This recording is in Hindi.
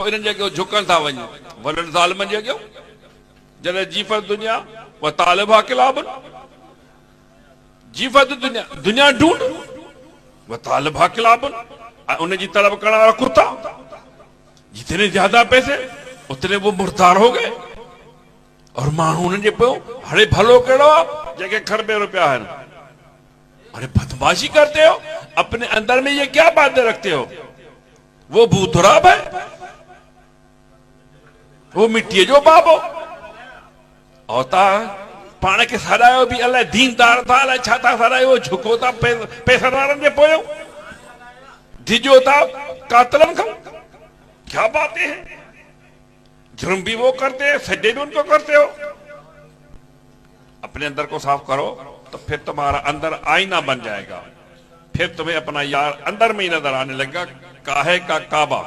इन्हनि जॻहियूं झुकनि था वञनि वॾनि ज़ालिमनि जी अॻियां जॾहिं जीफ़त दुनिया व तालिबा किलाबन जीफ़त दुनिया दुनिया ढूंढ व तालिबा किलाबन उन जी तलब करने वाला कुत्ता जितने ज्यादा पैसे उतने वो मुर्दार हो गए और माण्हू उन्हनि जे पियो अरे भलो कहिड़ो आहे जेके खरबे रुपया आहिनि अरे बदमाशी करते हो अपने अंदर में ये क्या बातें रखते हो वो भूतराब है वो मिट्टी जो बाबो और ता पाण के सारायो भी अलाए दीनदार था अलाए छा था सारायो झुको था पैसा वारनि जे पोयो डिजो था कातलन खां क्या बातें हैं जुर्म भी वो करते हैं सज्जे भी उनको करते हो अपने अंदर को साफ करो तो फिर तुम्हारा अंदर आईना बन जाएगा फिर तुम्हें अपना यार अंदर में ही नजर आने लगेगा काहे का काबा